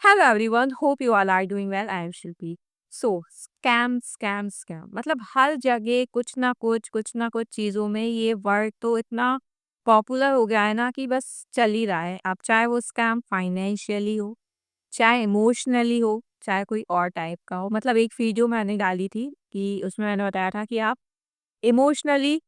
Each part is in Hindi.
Hello everyone, hope you all are doing well. I am Shilpi. So scam scam scam मतलब हर जगह कुछ ना कुछ चीज़ों में ये वर्ड तो इतना पॉपुलर हो गया है ना कि बस चल ही रहा है। अब चाहे वो स्कैम फाइनेंशियली हो, चाहे इमोशनली हो, चाहे कोई और टाइप का हो। मतलब एक वीडियो मैंने डाली थी कि उसमें मैंने बताया था कि आप इमोशनली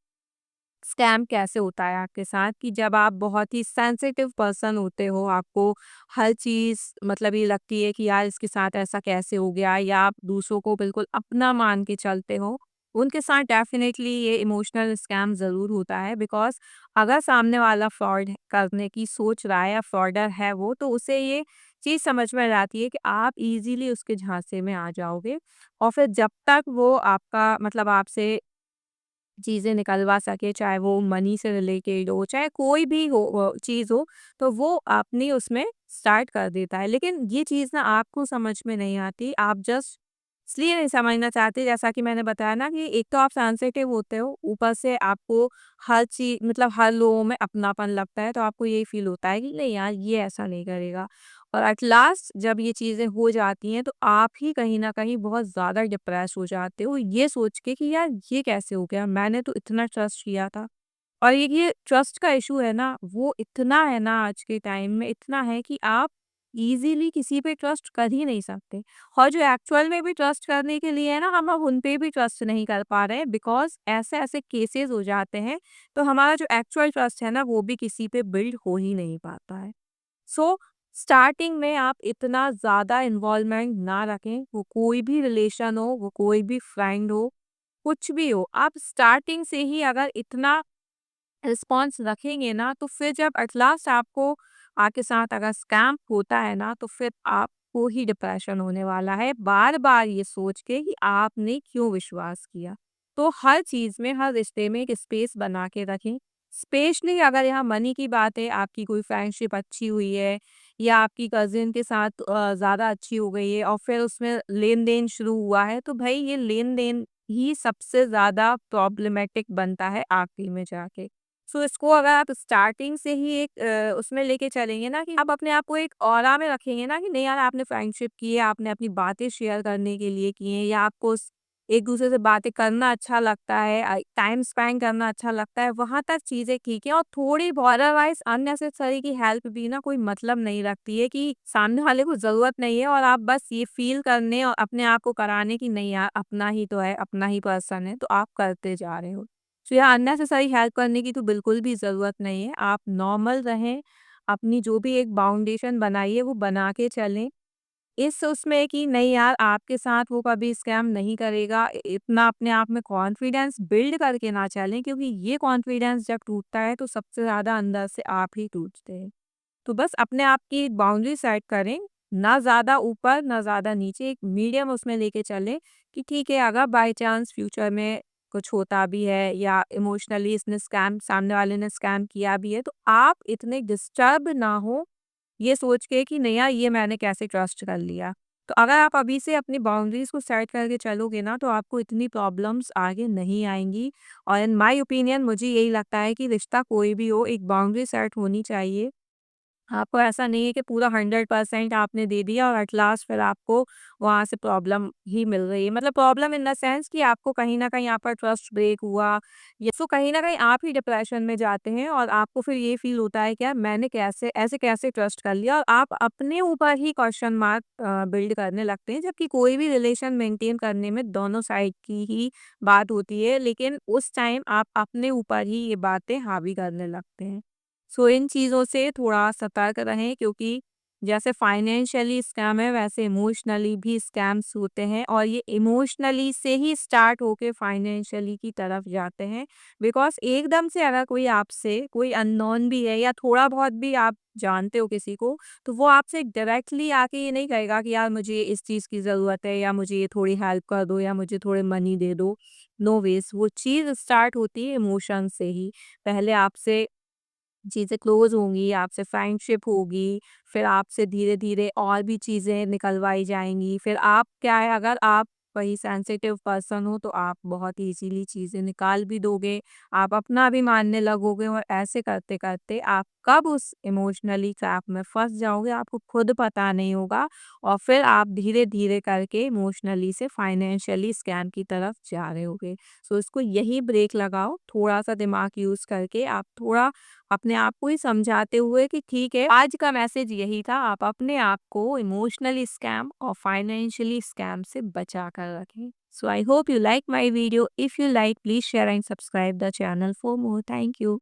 स्कैम कैसे होता है आपके साथ कि जब आप बहुत ही सेंसिटिव पर्सन होते हो, आपको हर चीज़ मतलब ये लगती है कि यार इसके साथ ऐसा कैसे हो गया, या आप दूसरों को बिल्कुल अपना मान के चलते हो, उनके साथ डेफिनेटली ये इमोशनल स्कैम ज़रूर होता है। बिकॉज़ अगर सामने वाला फ्रॉड करने की सोच रहा है या फ्रॉडर है वो, तो उसे ये चीज़ समझ में आती है कि आप ईज़िली उसके झांसे में आ जाओगे। और फिर जब तक वो आपका मतलब आपसे चीज़ें निकलवा सके, चाहे वो मनी से रिलेटेड हो, चाहे कोई भी हो चीज़ हो, तो वो अपनी उसमें स्टार्ट कर देता है। लेकिन ये चीज़ ना आपको समझ में नहीं आती, आप जस्ट इसलिए नहीं समझना चाहते, जैसा कि मैंने बताया ना कि एक तो आप सेंसिटिव होते हो, ऊपर से आपको हर चीज़ मतलब हर लोगों में अपनापन लगता है, तो आपको यही फ़ील होता है कि नहीं यार, ये ऐसा नहीं करेगा। और एट लास्ट जब ये चीज़ें हो जाती हैं, तो आप ही कहीं न कहीं बहुत ज़्यादा डिप्रेस हो जाते हो, ये सोच के कि यार ये कैसे हो गया? मैंने तो इतना ट्रस्ट किया था। और ये ट्रस्ट का इश्यू है ना, वो इतना है ना आज के टाइम में, इतना है कि आप ईज़िली किसी पे ट्रस्ट कर ही नहीं सकते। और जो एक्चुअल में भी ट्रस्ट करने के लिए है ना, हम अब उन पे भी ट्रस्ट नहीं कर पा रहे हैं, बिकॉज़ ऐसे-ऐसे केसेज़ हो जाते हैं, तो हमारा जो एक्चुअल ट्रस्ट है ना, वो भी किसी पे बिल्ड हो ही नहीं पाता है। सो स्टार्टिंग में आप इतना ज़्यादा इन्वॉल्वमेंट ना रखें, वो कोई भी रिलेशन हो, वो कोई भी फ्रेंड हो, कुछ भी हो। आप स्टार्टिंग से ही अगर इतना रिस्पॉन्स रखेंगे ना, तो फिर जब एट लास्ट आपको आपके साथ अगर स्कैम होता है ना, तो फिर आपको ही डिप्रेशन होने वाला है, बार-बार ये सोच के कि आपने क्यों विश्वास किया। तो हर चीज़ में, हर रिश्ते में एक स्पेस बना के रखें। स्पेशली अगर यहाँ मनी की बात है, आपकी कोई फ्रेंडशिप अच्छी हुई है या आपकी कज़िन के साथ ज़्यादा अच्छी हो गई है और फिर उसमें लेन-देन शुरू हुआ है, तो भई ये लेन-देन ही सबसे ज़्यादा प्रॉब्लमैटिक बनता है आखिरी में जाके। सो इसको अगर आप स्टार्टिंग से ही एक उसमें लेके चलेंगे ना कि आप अपने आप को एक ऑरा में रखेंगे ना कि नहीं यार, आपने फ्रेंडशिप की है, आपने अपनी बातें शेयर करने के लिए की हैं, या आपको एक दूसरे से बातें करना अच्छा लगता है, टाइम स्पेंड करना अच्छा लगता है, वहां तक चीजें ठीक है। और थोड़ी बहुत अदरवाइज अननेसेसरी की हेल्प भी ना कोई मतलब नहीं रखती है कि सामने वाले को जरूरत नहीं है और आप बस ये फील करने और अपने आप को कराने की नहीं यार, अपना ही तो है, अपना ही पर्सन है, तो आप करते जा रहे हो। तो यहाँ अननेसेसरी हेल्प करने की तो बिल्कुल भी ज़रूरत नहीं है। आप नॉर्मल रहें, अपनी जो भी एक बाउंडेशन बनाई है वो बना के चलें। इस उसमें कि नहीं यार, आपके साथ वो कभी स्कैम नहीं करेगा, इतना अपने आप में कॉन्फिडेंस बिल्ड करके ना चलें, क्योंकि ये कॉन्फिडेंस जब टूटता है तो सबसे ज़्यादा अंदर से आप ही टूटते हैं। तो बस अपने आप की एक बाउंड्री सेट करें, ना ज़्यादा ऊपर, ना ज़्यादा नीचे, एक मीडियम उसमें लेके चलें कि ठीक है, अगर बाय चांस फ्यूचर में कुछ होता भी है या इमोशनली इसने स्कैम सामने वाले ने स्कैम किया भी है, तो आप इतने डिस्टर्ब ना हो, ये सोच के कि नहीं यार, ये मैंने कैसे ट्रस्ट कर लिया। तो अगर आप अभी से अपनी बाउंड्रीज़ को सेट करके चलोगे ना, तो आपको इतनी प्रॉब्लम्स आगे नहीं आएँगी। और इन माय ओपिनियन मुझे यही लगता है कि रिश्ता कोई भी हो, एक बाउंड्री सेट होनी चाहिए। आपको ऐसा नहीं है कि पूरा 100% आपने दे दिया और एट लास्ट फिर आपको वहाँ से प्रॉब्लम ही मिल रही है। मतलब प्रॉब्लम इन द सेंस कि आपको कहीं न कहीं आपका ट्रस्ट ब्रेक हुआ, या सो कहीं न कहीं आप ही डिप्रेशन में जाते हैं और आपको फिर ये फ़ील होता है कि यार, मैंने कैसे ऐसे कैसे ट्रस्ट कर लिया, और आप अपने ऊपर ही क्वेश्चन मार्क बिल्ड करने लगते हैं। जबकि कोई भी रिलेशन मेंटेन करने में दोनों साइड की ही बात होती है, लेकिन उस टाइम आप अपने ऊपर ही ये बातें हावी करने लगते हैं। सो इन चीज़ों से थोड़ा सतर्क रहें, क्योंकि जैसे फाइनेंशियली स्कैम है, वैसे इमोशनली भी स्कैम्स होते हैं, और ये इमोशनली से ही स्टार्ट होके फाइनेंशियली की तरफ जाते हैं। बिकॉज़ एकदम से अगर कोई आपसे, कोई अननोन भी है या थोड़ा बहुत भी आप जानते हो किसी को, तो वो आपसे डायरेक्टली आके ये नहीं कहेगा कि यार, मुझे इस चीज़ की ज़रूरत है, या मुझे ये थोड़ी हेल्प कर दो, या मुझे थोड़े मनी दे दो। नो वेज़, वो चीज़ स्टार्ट होती है इमोशन से ही। पहले आपसे चीज़ें क्लोज़ होंगी, आपसे फ्रेंडशिप होगी, फिर आपसे धीरे-धीरे और भी चीज़ें निकलवाई जाएँगी। फिर आप क्या है, अगर आप वही सेंसिटिव पर्सन हो, तो आप बहुत ईज़िली चीज़ें निकाल भी दोगे, आप अपना भी मानने लगोगे, और ऐसे करते-करते आप कब उस इमोशनली ट्रैप में फँस जाओगे आपको खुद पता नहीं होगा और फिर आप धीरे-धीरे करके इमोशनली से फाइनेंशियली स्कैम की तरफ जा रहे होगे। सो इसको यही ब्रेक लगाओ, थोड़ा-सा दिमाग यूज़ करके आप थोड़ा अपने आप को ही समझाते हुए कि ठीक है, आज का मैसेज यही था, आप अपने आप को इमोशनली स्कैम और फाइनेंशियली स्कैम से बचा कर रखें। So I hope you like my video. If you like, please share and subscribe the channel for more. Thank you.